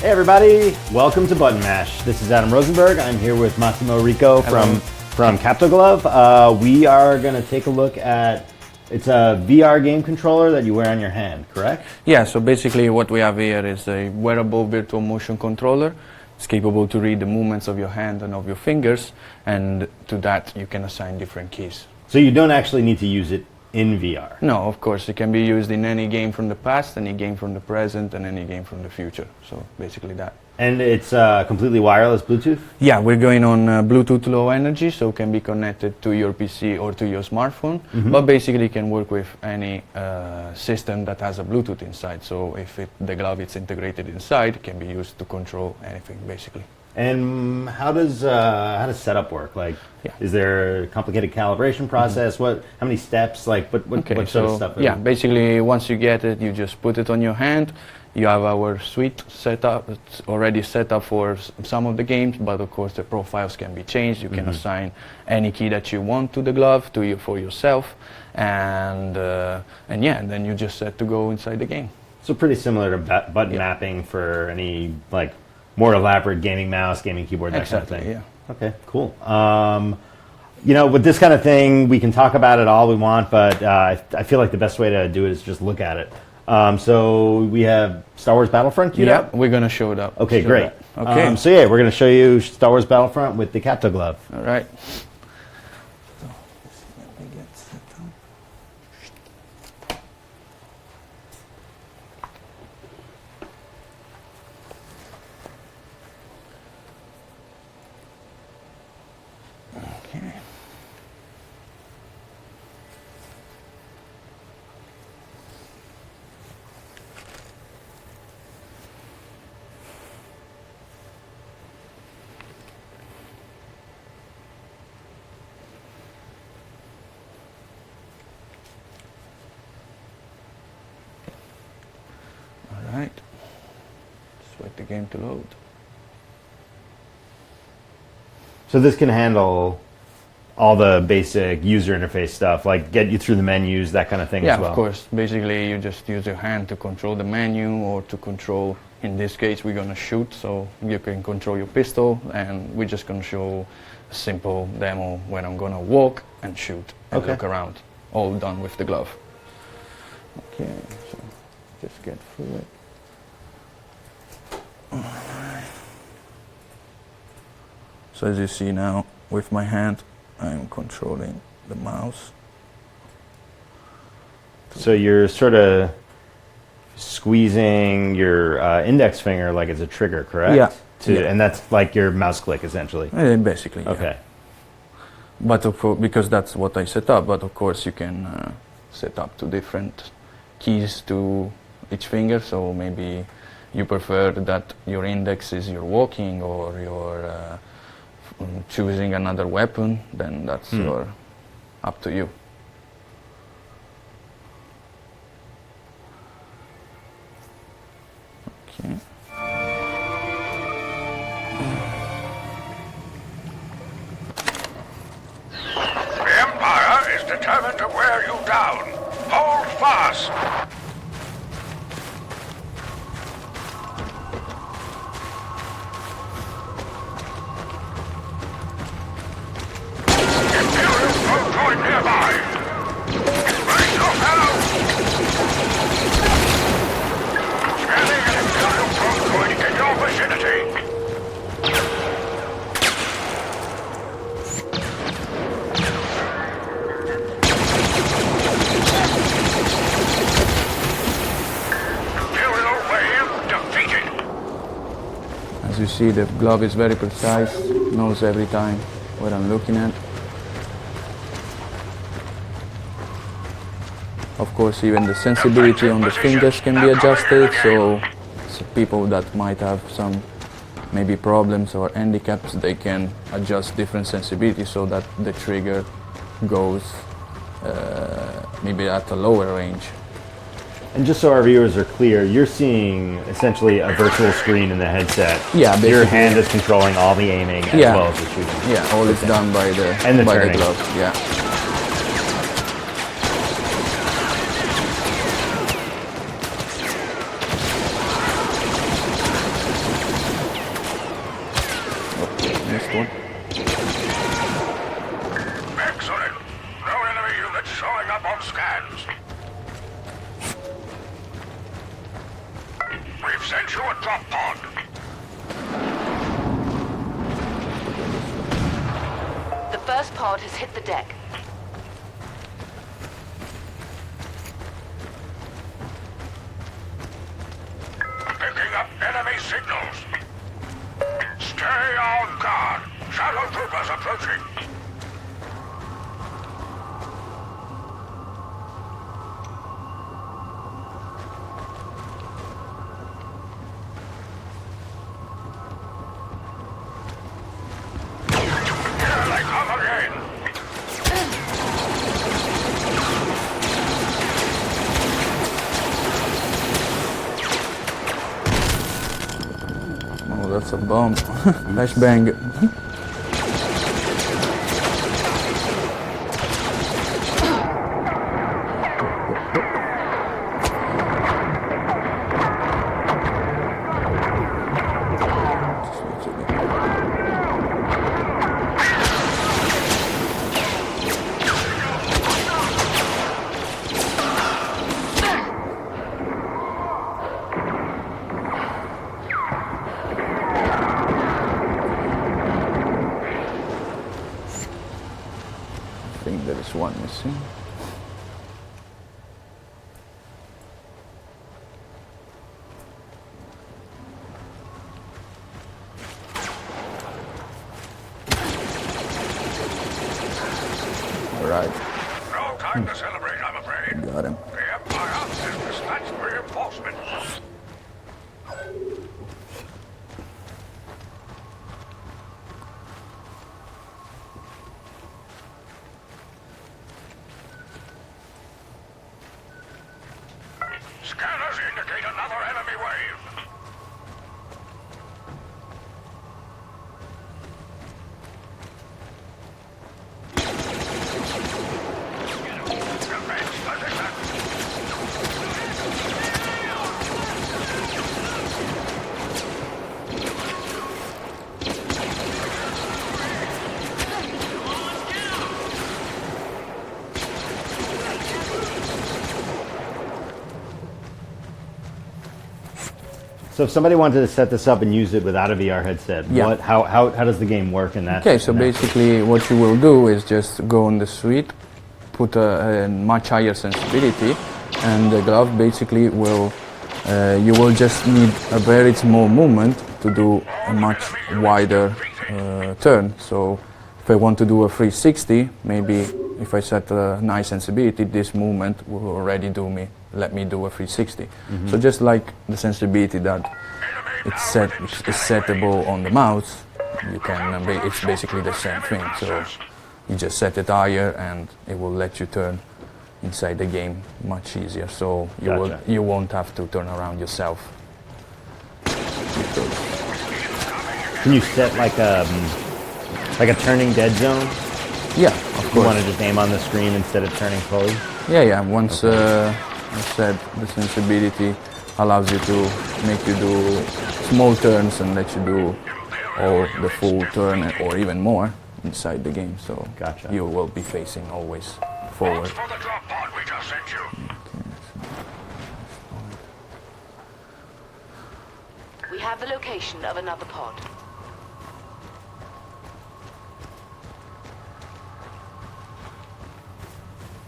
Hey everybody, welcome to Button Mash. This is Adam Rosenberg. I'm here with Massimo Rico from CaptoGlove. We are going to take a look at, it's a VR game controller that you wear on your hand, correct? Yeah, so basically what we have here is a wearable virtual motion controller. It's capable to read the movements of your hand and of your fingers, and to that you can assign different keys. So you don't actually need to use it in VR? No, of course, it can be used in any game from the past, any game from the present, and any game from the future. So basically that. And it's completely wireless Bluetooth? Yeah, we're going on Bluetooth Low Energy, so it can be connected to your PC or to your smartphone, but basically it can work with any system that has a Bluetooth inside. So if the glove is integrated inside, it can be used to control anything, basically. And how does setup work? Like, Yeah. is there a complicated calibration process? How many steps? Like, what sort of stuff? Yeah, basically once you get it, you just put it on your hand. You have our suite set up. It's already set up for some of the games, but of course the profiles can be changed. You can assign any key that you want to the glove for yourself, and then you just set to go inside the game. So pretty similar to button mapping for any like more elaborate gaming mouse, gaming keyboard, that kind of thing. Yeah. Okay, cool. You know, with this kind of thing, we can talk about it all we want, but I feel like the best way to do it is just look at it. So we have Star Wars Battlefront queued up? We're going to show it up. Okay, great. Okay. So yeah, we're going to show you Star Wars Battlefront with the CaptoGlove. All right. Okay. All right. Just wait the game to load. So this can handle all the basic user interface stuff, like get you through the menus, that kind of thing as well? Yeah, of course. Basically, you just use your hand to control the menu or to control, in this case, we're going to shoot, so you can control your pistol, and we're just going to show a simple demo when I'm going to walk and shoot and look around, all done with the glove. Okay, so just get through it. So as you see now, with my hand, I'm controlling the mouse. So you're sort of squeezing your index finger like it's a trigger, correct? Yeah. And that's like your mouse click, essentially? Basically, yeah. Okay. But of course, because that's what I set up, but of course you can set up to different keys to each finger, so maybe you prefer that your index is your walking or your choosing another weapon, then that's up to you. Okay. The Empire is determined to wear you down. Hold fast. Imperial Protoid nearby. Explain yourself. Scanning an Imperial Protoid in your vicinity. Imperial wave defeated. As you see, the glove is very precise, knows every time what I'm looking at. Of course, even the sensibility on the fingers can be adjusted, so people that might have some maybe problems or handicaps, they can adjust different sensibility so that the trigger goes maybe at a lower range. And just so our viewers are clear, you're seeing essentially a virtual screen in the headset. Yeah, basically. Your hand is controlling all the aiming as well as the shooting. Yeah, all is done by the glove. Yeah. We've sent you a drop pod. The first pod has hit the deck. Picking up enemy signals. Stay on guard. Shadow troopers approaching. Here they come again. Oh, that's a bomb. Flashbang. I think there is one missing. All right, No time to celebrate, I'm afraid. got him. The Empire has dispatched reinforcements. Scanners indicate another enemy wave. Defense position. So if somebody wanted to set this up and use it without a VR headset, Yeah. how does the game work in that? Okay, so in that- basically what you will do is just go on the suite, put a much higher sensitivity, and the glove basically will, you will just need a very small movement to do a much wider turn. So if I want to do a 360, maybe if I set a nice sensitivity, this movement will already let me do a 360. So just like the sensitivity that it's settable on the mouse, you can. It's basically the same thing. So you just set it higher, and it will let you turn inside the game much easier. So Gotcha. you won't have to turn around yourself. Can you set like a turning dead zone? Yeah, of You want course. to just aim on the screen instead of turning fully? Yeah. Once I said the sensibility allows you to make you do small turns and let you do all the full turn or even more inside the game. So Gotcha. you will be facing always forward. For the drop pod we just sent you. We have the location of another pod.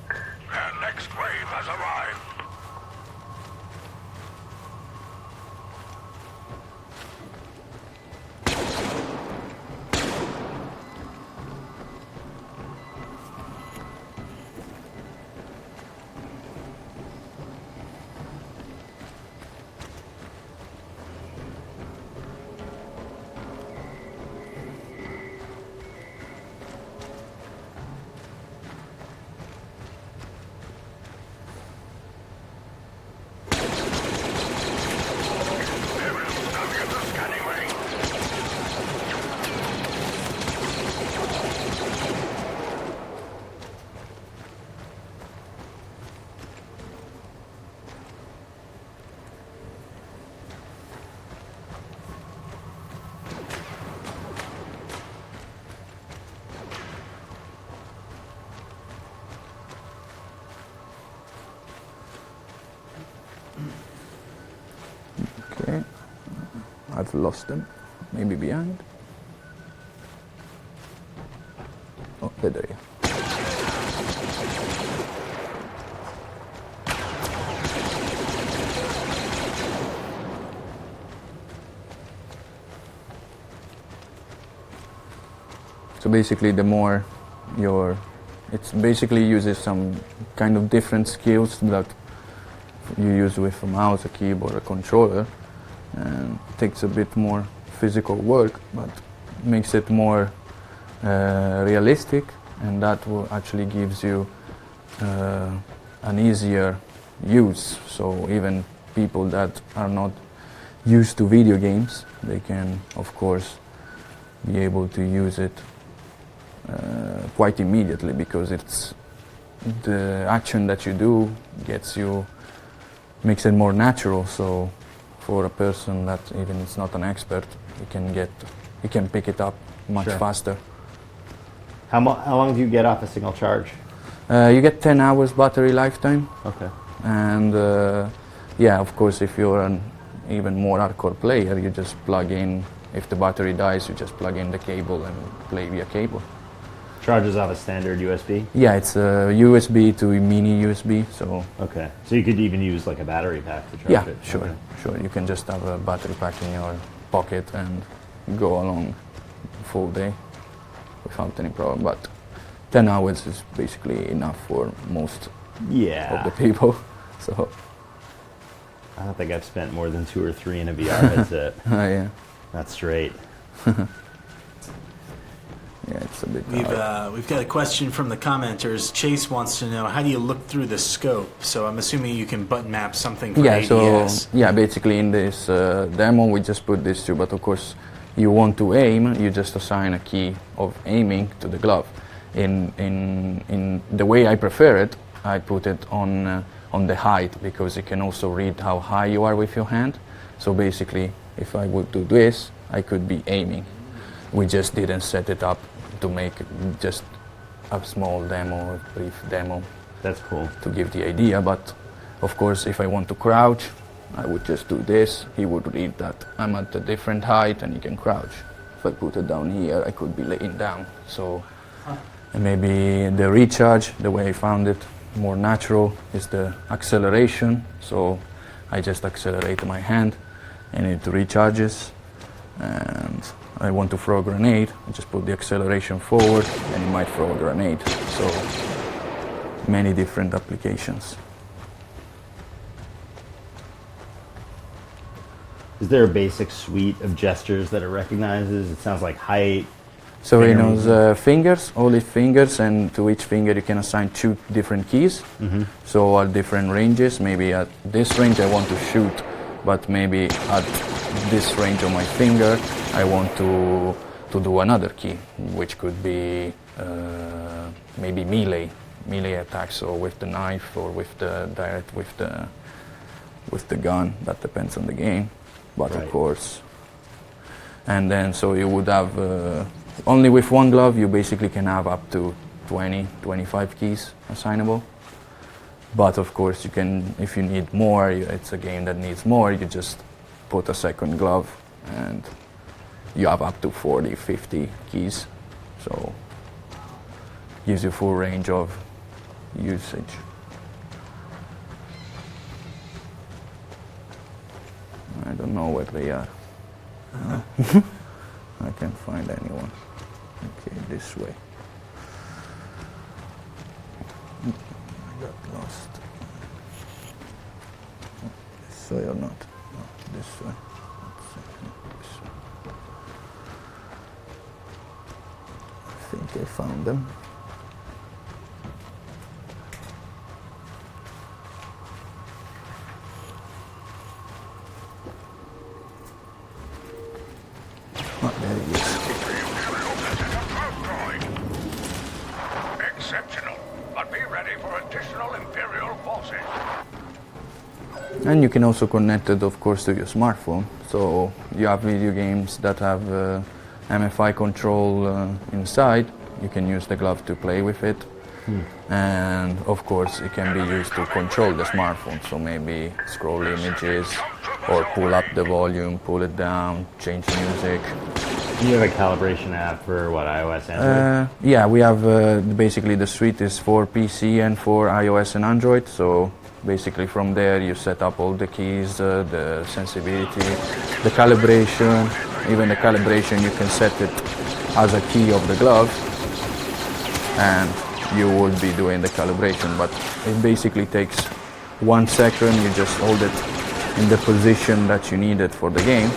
Their next wave has arrived. Okay, I've lost them. Maybe behind. Oh, there they are. So basically, the more it basically uses some kind of different skills that you use with a mouse, a keyboard, a controller, and it takes a bit more physical work, but makes it more realistic, and that will actually gives you an easier use. So even people that are not used to video games, they can, of course, be able to use it quite immediately, because it's the action that you do makes it more natural. So for a person that even is not an expert, he can pick it up much faster. How long do you get off a single charge? You get 10 hours battery lifetime. Okay. And yeah, of course, if you're an even more hardcore player, you just plug in, if the battery dies, you just plug in the cable and play via cable. Charges off a standard USB? Yeah, it's a USB to a mini USB, so... Okay, so you could even use like a battery pack to charge yeah, it? sure, Okay. sure. You can just have a battery pack in your pocket and go along full day without any problem, but 10 hours is basically enough for most of the people, so... I don't think I've spent more than 2 or 3 in a VR headset. Yeah. That's straight. Yeah, it's a bit hard. We've got a question from the commenters. Chase wants to know, how do you look through the scope? So I'm assuming you can button map something for ADS. So yeah, basically in this demo we just put these two, but of course you want to aim, you just assign a key of aiming to the glove. In the way I prefer it, I put it on the height, because it can also read how high you are with your hand. So basically, if I would do this, I could be aiming. We just didn't set it up to make just a small demo, a brief demo. That's cool. To give the idea, but of course if I want to crouch, I would just do this. He would read that I'm at a different height and he can crouch. If I put it down here, I could be laying down. So and maybe the recharge, the way I found it more natural, is the acceleration. So I just accelerate my hand and it recharges. And I want to throw a grenade, I just put the acceleration forward and it might throw a grenade. So many different applications. Is there a basic suite of gestures that it recognizes? It sounds like height. So it knows fingers, all his fingers, and to each finger you can assign 2 different keys. Mm-hmm. So at different ranges, maybe at this range I want to shoot, but maybe at this range of my finger I want to do another key, which could be maybe melee attacks, or with the knife, or with the direct with the gun. That depends on the game, but right. Of course. And then so you would have only with one glove you basically can have up to 20-25 keys assignable. But of course you can, if you need more, it's a game that needs more, you just put a second glove and you have up to 40-50 keys. So gives you full range of usage. I don't know where they are. I can't find anyone. Okay, this way. I got lost. This way or not? No, this way. This way. I think I found them. Oh, there he is. Exceptional, but be ready for additional Imperial forces. And you can also connect it, of course, to your smartphone. So you have video games that have MFI control inside. You can use the glove to play with it. And of course, it can be used to control the smartphone. So maybe scroll images or pull up the volume, pull it down, change music. You have a calibration app for what, iOS, Android? Yeah, we have basically the suite is for PC and for iOS and Android. So basically from there you set up all the keys, the sensitivity, the calibration. Even the calibration you can set it as a key of the glove, and you will be doing the calibration. But it basically takes 1 second. You just hold it in the position that you need it for the game.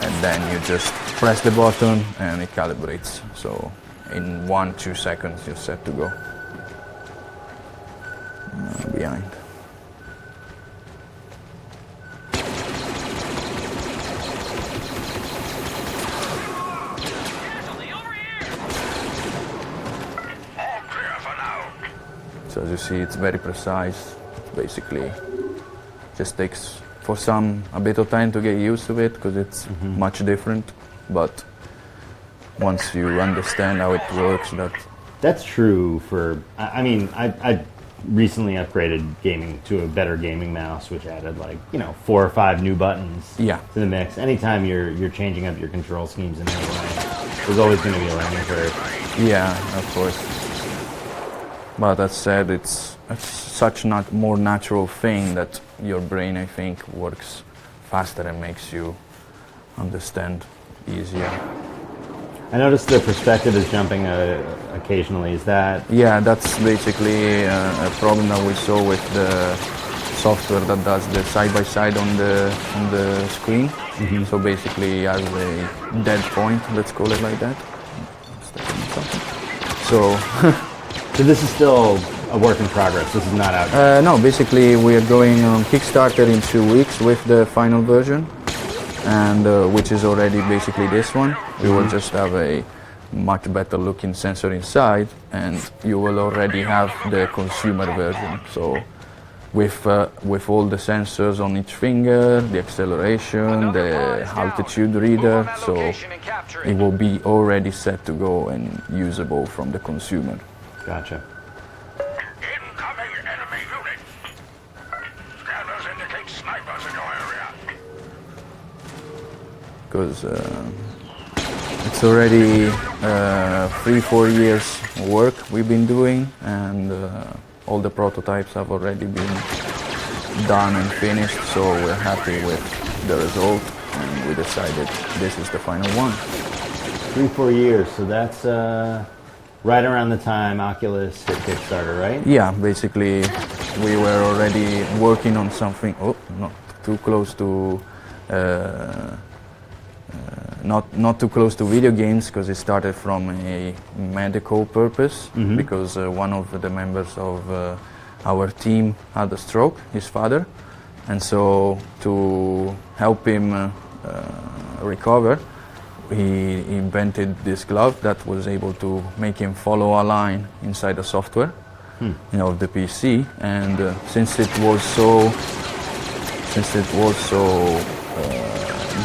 And then you just press the button and it calibrates. So in 1-2 seconds you're set to go. Behind. So as you see, it's very precise. Basically, just takes for some a bit of time to get used to it because it's much different. But once you understand how it works, that's true for. I mean, I recently upgraded gaming to a better gaming mouse, which added 4 or 5 new buttons Yeah. to the mix. Anytime you're changing up your control schemes in any way, there's always going to be a learning curve. Yeah, of course. But that said, it's such not more natural thing that your brain, I think, works faster and makes you understand easier. I noticed the perspective is jumping occasionally. Is that? Yeah, that's basically a problem that we saw with the software that does the side-by-side on the screen. So basically it has a dead point, let's call it like that. So So this is still a work in progress. This is not out. no, basically we are going on Kickstarter in 2 weeks with the final version, and which is already basically this one. We will just have a much better looking sensor inside, and you will already have the consumer version. So with all the sensors on each finger, the acceleration, the altitude reader, so it will be already set to go and usable from the consumer. Gotcha. Incoming enemy unit. Scanners indicate snipers in your area. Because it's already 3-4 years work we've been doing, and all the prototypes have already been done and finished, so we're happy with the result, and we decided this is the final one. 3-4 years. So that's right around the time Oculus hit Kickstarter, right? Yeah, basically we were already working on something. Oh, not too close to not too close to video games, because it started from a medical purpose, because one of the members of our team had a stroke, his father, and so to help him recover, he invented this glove that was able to make him follow a line inside the software of the PC, and since it was so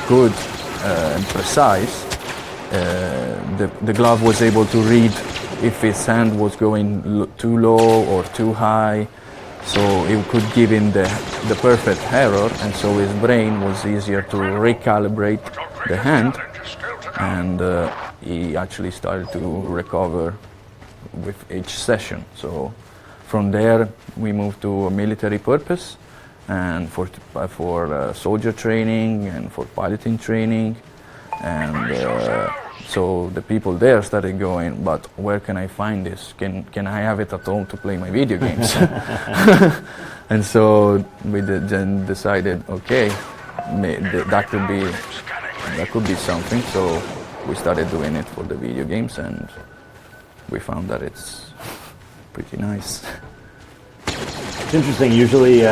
good and precise, the glove was able to read if his hand was going too low or too high, so it could give him the perfect error, and so his brain was easier to recalibrate the hand, and he actually started to recover with each session. So from there we moved to a military purpose, and for soldier training and for piloting training, and so the people there started going, but where can I find this? Can I have it at home to play my video games? And so we then decided, okay, that could be something. So we started doing it for the video games, and we found that it's pretty nice. It's interesting. Usually,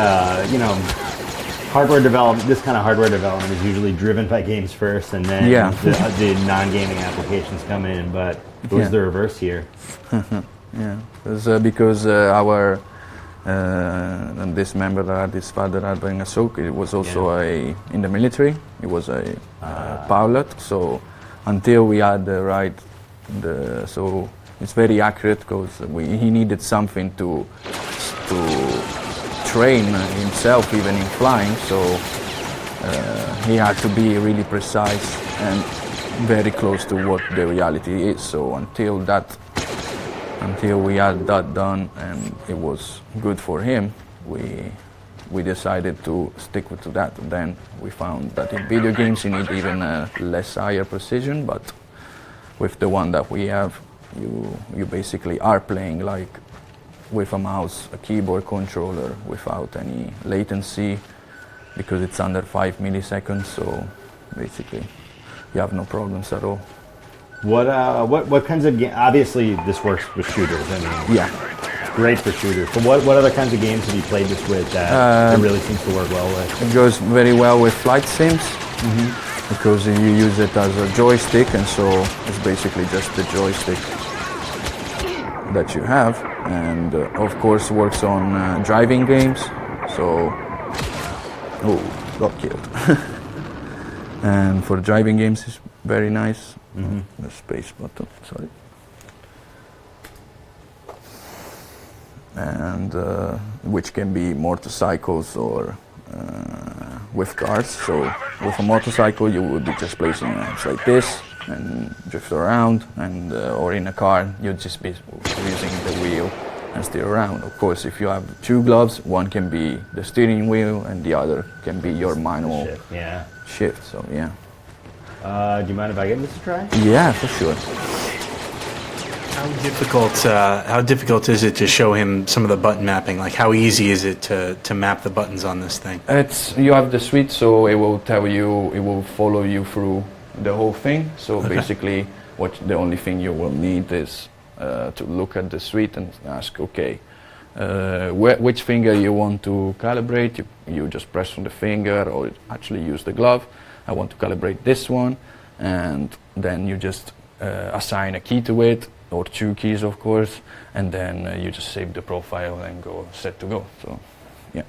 hardware development. This kind of hardware development is usually driven by games first, and then the non-gaming applications come in. But it was the reverse here. Yeah, it was because our this member that had his father having a stroke. It was also in the military. He was a pilot. So until we had so it's very accurate, because he needed something to train himself even in flying, so he had to be really precise and very close to what the reality is. So until we had that done and it was good for him, we decided to stick to that. And then we found that in video games you need even less higher precision, but with the one that we have, you basically are playing like with a mouse, a keyboard controller, without any latency, because it's under 5 milliseconds. So basically, you have no problems at all. What kinds of games? Obviously, this works with shooters. I mean, Yeah. it's great for shooters. But what other kinds of games have you played this with that it really seems to work well with? It goes very well with flight sims, because you use it as a joystick, and so it's basically just the joystick that you have. And of course works on driving games, so got killed. And for driving games it's very nice. The space button, sorry. And which can be motorcycles or with cars. So with a motorcycle you would be just placing your hands like this and drift around, and or in a car you'd just be using the wheel and steer around. Of course, if you have two gloves, one can be the steering wheel and the other can be your manual shift. So yeah. Do you mind if I give this a try? Yeah, for sure. How difficult is it to show him some of the button mapping? Like, how easy is it to map the buttons on this thing? You have the suite, so it will tell you, it will follow you through the whole thing. So basically, the only thing you will need is to look at the suite and ask, okay, which finger you want to calibrate. You just press on the finger, or actually use the glove. I want to calibrate this one, and then you just assign a key to it, or two keys of course, and then you just save the profile and go set to go. So yeah.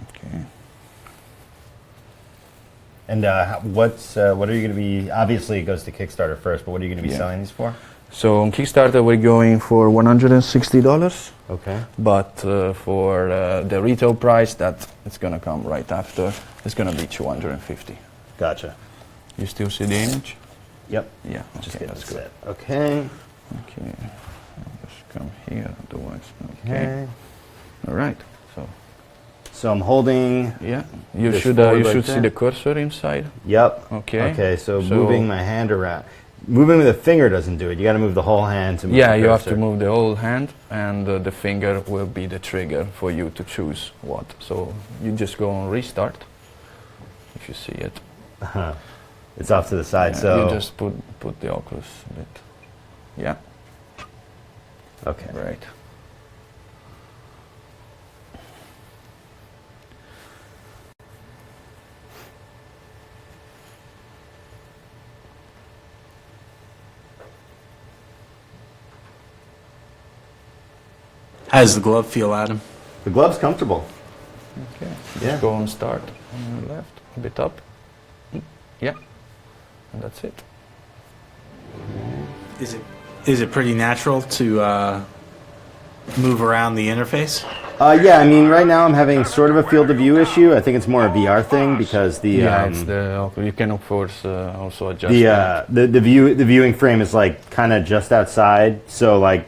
Okay. And what are you going to be? Obviously, it goes to Kickstarter first, but what are you going to be selling these for? So on Kickstarter we're going for $160. Okay. But for the retail price that it's gonna come right after, it's gonna be $250. Gotcha. You still see the image? Yep. Yeah. Just Okay, get that's this good. set. Okay. Okay. I'll just come here. Otherwise, okay. All right. So I'm holding. Yeah. You This should forward see like that? the cursor inside. Yep. Okay. Okay. So moving my hand around. Moving with a finger doesn't do it. You got to move the whole hand to move the You have cursor. to move the whole hand, and the finger will be the trigger for you to choose what. So you just go on restart, if you see it. It's off to the side, so... You just put the Oculus a bit. Yeah. Okay. Right. How does the glove feel, Adam? The glove's comfortable. Okay. Yeah. Just go on start on the left, a bit up. Yeah. And that's it. Is it pretty natural to move around the interface? Yeah, I mean, right now I'm having sort of a field of view issue. I think it's more a VR thing because the it's the you can of course also adjust the viewing frame is like kind of just outside. So like,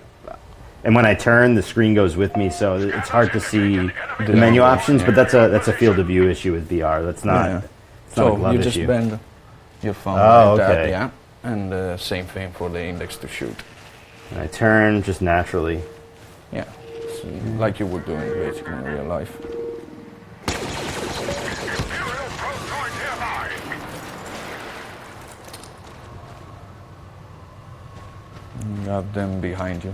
and when I turn, the screen goes with me, so it's hard to see the menu options. yeah. But that's a field of view issue with VR. That's not. It's not a So glove you issue. just bend your phone Oh, like that, okay. yeah. And same thing for the index to shoot. And I turn just naturally. Yeah. It's like you would do it basically in real life. Imperial probe droid nearby. You have them behind you.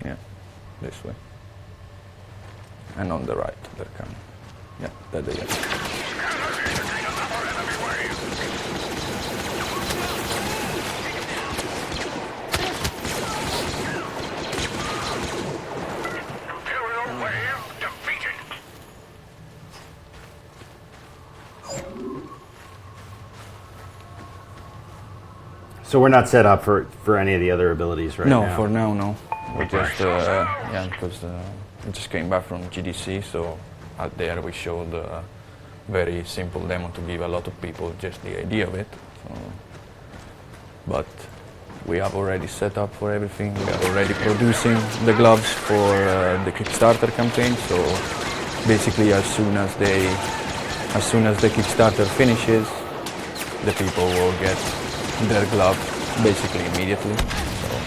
Yeah, this way. And on the right, they're coming. Yeah, there they are. Imperial wave defeated. So we're not set up for any of the other abilities right now. No, for now, no. We just yeah, because we just came back from GDC, so out there we showed a very simple demo to give a lot of people just the idea of it. So, but we have already set up for everything. We are already producing the gloves for the Kickstarter campaign. So basically, as soon as the Kickstarter finishes, the people will get their glove basically immediately. So.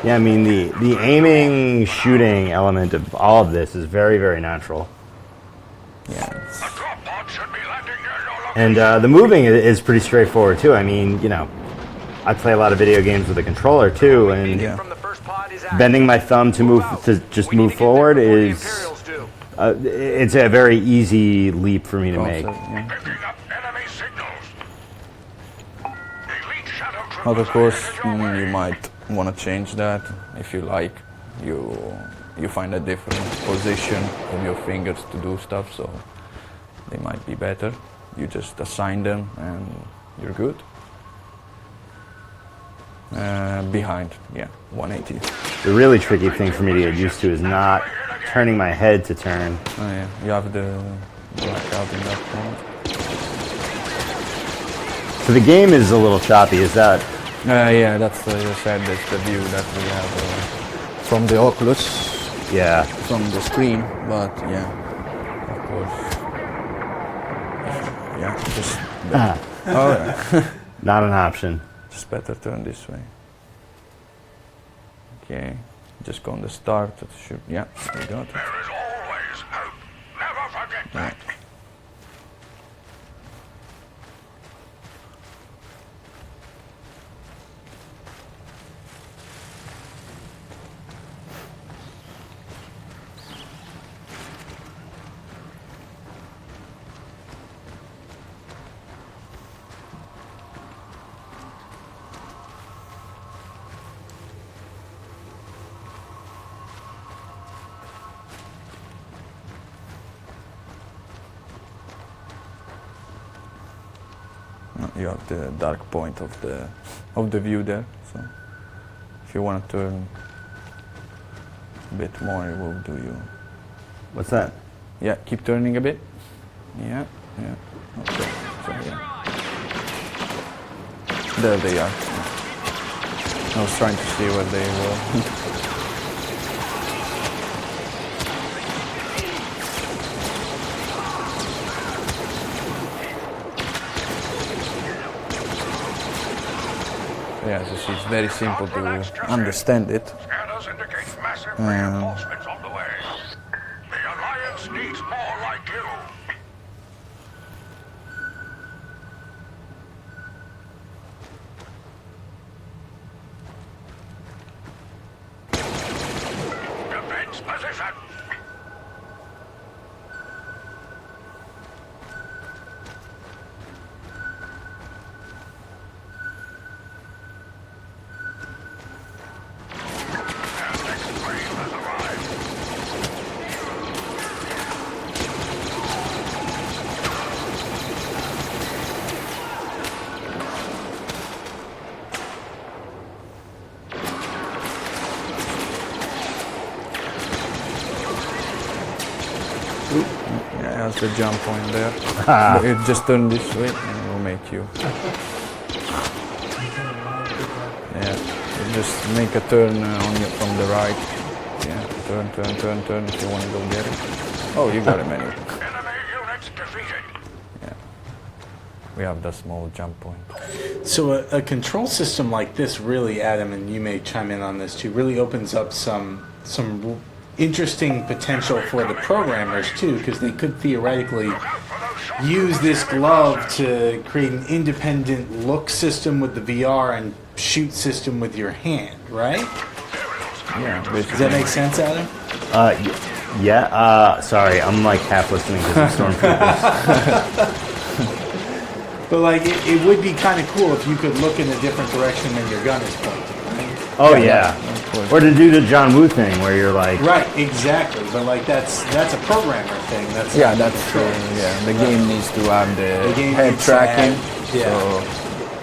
Yeah, I mean the aiming, shooting element of all of this is very, very natural. Yeah. The drop pod should be landing near your And location. the moving is pretty straightforward too. I mean, you know, I play a lot of video games with a controller too, and Yeah. From the first pod is active. bending my thumb to move to just We need move to get there forward before the is Imperials do. it's a very easy leap for me to make. Also, yeah. Picking up enemy signals. Elite shadow troopers But of course, are headed your way. you might want to change that if you like. You find a different position of your fingers to do stuff, so they might be better. You just assign them and you're good. Behind, yeah, 180. The really tricky thing for me to get used to is not turning my head to turn. Oh yeah, you have the blackout in that point. So the game is a little choppy. Is that? Yeah, that's as I said, that's the view that we have from the Oculus, Yeah. from the screen. But yeah, of course, yeah, just oh yeah. Not an option. Just better turn this way. Okay, just go on the start. Shoot. Yeah, we got it. There is always hope. Never forget that. You have the dark point of the view there. So if you want to turn a bit more, it will do you. What's that? Yeah, keep turning a bit. Yeah, yeah. Okay. So yeah. There they are. I was trying to see where they were. Yeah, so it's very simple to understand it. Scanners indicate massive Um, reinforcements on the way. The Alliance needs more like you. Defense position. Our next wave has arrived. Yeah, that's the jump point there. But you just turn this way and it will make you. Yeah, you just make a turn from the right. Yeah, turn if you want to go get it. Oh, you got him anyway. Enemy units defeated. Yeah. We have that small jump point. So a control system like this really, Adam, and you may chime in on this too, really opens up some interesting potential for the programmers too, because they could theoretically use this glove to create an independent look system with the VR and shoot system with your hand, right? Yeah, Does that make sense, Adam? Yeah. Sorry, I'm like half listening to some stormtroopers. But like, it would be kind of cool if you could look in a different direction than your gun is pointing, right? Oh yeah. course. Or to do the John Woo thing where you're like, Right, exactly. But like that's a programmer thing. That's Yeah, not that's control. the game needs to have the game head needs to tracking. have- yeah. So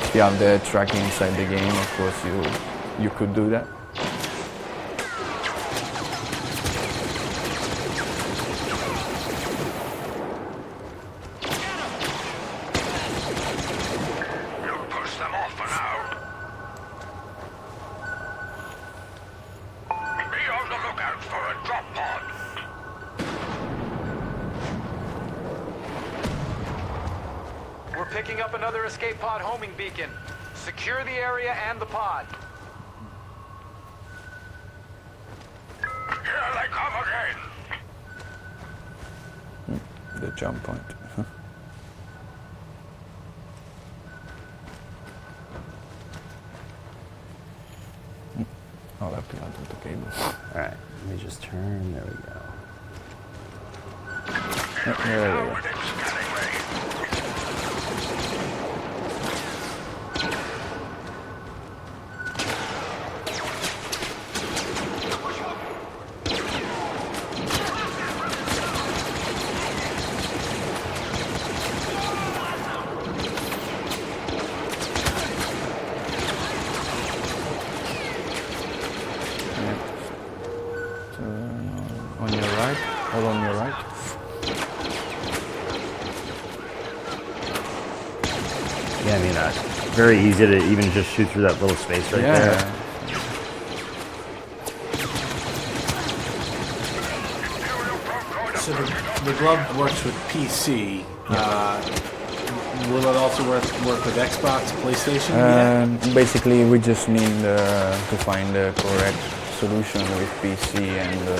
if you have the head tracking inside the game, of course you could do that. You'll push them off for now. Be on the lookout for a drop pod. We're picking up another escape pod homing beacon. Secure the area and the pod. Here they come again. The jump point. I'll have to add the cables. all right, let me just turn. There we go. There we go. Within scanning range. On your right, all on your right. Yeah, I mean, very easy to even just shoot through that little space right there. So the glove works with PC. Will it also work with Xbox, PlayStation? Basically, we just need to find the correct solution with PC and the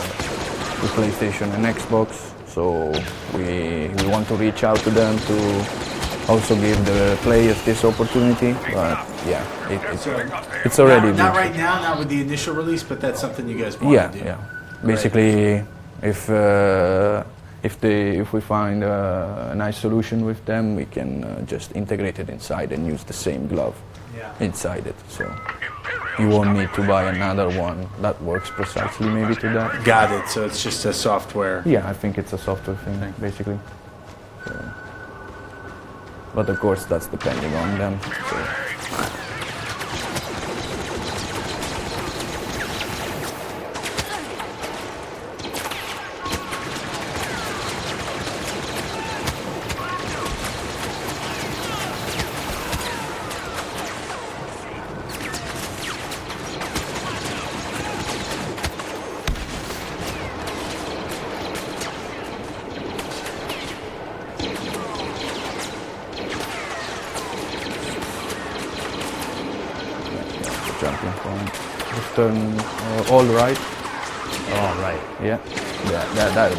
PlayStation and Xbox. So we want to reach out to them to also give the players this opportunity. But yeah, it's already not been- right now, not with the initial release, but that's something you guys want Yeah, to do. yeah. Basically, if we find a nice solution with them, we can just integrate it inside and use the same glove Yeah. inside it. So you won't need to buy another one that works precisely maybe to that. Got it. So it's just a software. Yeah, I think it's a software thing basically. So, but of course, that's depending on them. So. Jumping point. Just turn all right. All right. Yeah.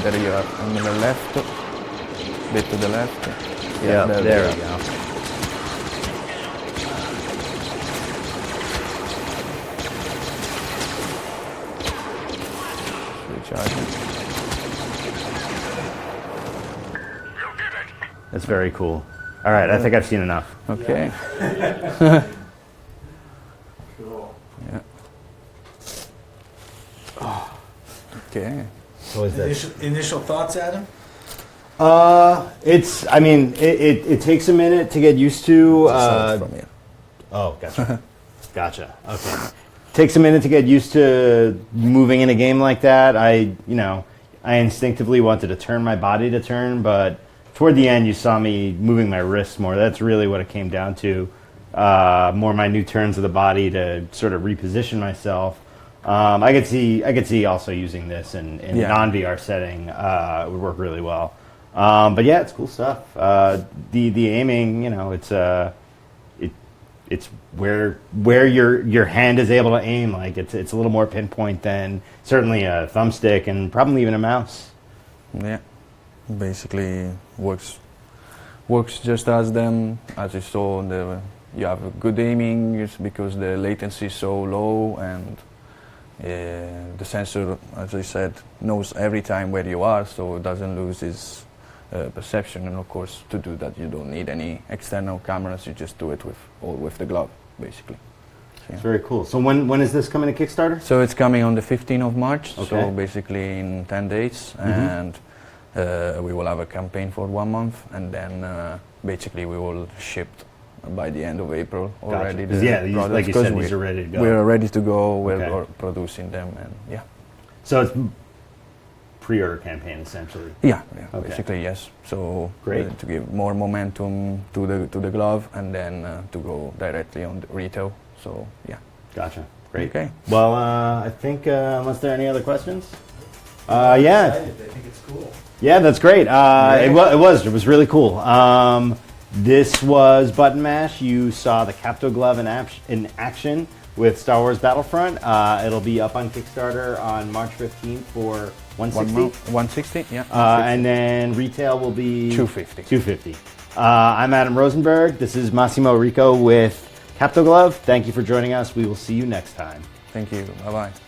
There you are. On the left. Bit to the left. Yeah, there we you go. Recharging. You did it. That's very cool. All right, I think I've seen enough. Okay. Cool. Yeah. Okay. So is Initial thoughts, Adam? It's. I mean, it takes a minute to get used to. From here. Oh, gotcha. Gotcha. Okay. Takes a minute to get used to moving in a game like that. I instinctively wanted to turn my body to turn, but toward the end, you saw me moving my wrists more. That's really what it came down to. More minute turns of the body to sort of reposition myself. I could see also using this in Yeah. non-VR setting would work really well. But yeah, it's cool stuff. The aiming, it's where your hand is able to aim. Like it's a little more pinpoint than certainly a thumbstick and probably even a mouse. Yeah. Basically works just as them. As you saw, you have good aiming is because the latency is so low, and the sensor, as I said, knows every time where you are, so it doesn't lose its perception. And of course, to do that, you don't need any external cameras. You just do it with the glove, basically. Yeah. It's very cool. So when is this coming to Kickstarter? So it's coming on the 15th of March, Okay. so basically in 10 days, and we will have a campaign for 1 month, and then basically we will ship by the end of April already. Gotcha. Yeah, these, like you said, these are ready to go. We're ready to go. We're Okay. producing them, and yeah. So it's pre-order campaign essentially. Yeah, Okay. basically yes. So Great. to give more momentum to the glove, and then to go directly on the retail. So yeah. Gotcha. Great. Okay. Well, I think unless there are any other questions, yeah, I think it's cool. yeah, that's great. It was really cool. This was Button Mash. You saw the CaptoGlove in action with Star Wars Battlefront. It'll be up on Kickstarter on March 15th for 160. 160, yeah. 160. And then retail will be 250. 250. I'm Adam Rosenberg. This is Massimo Rico with CaptoGlove. Thank you for joining us. We will see you next time. Thank you. Bye bye.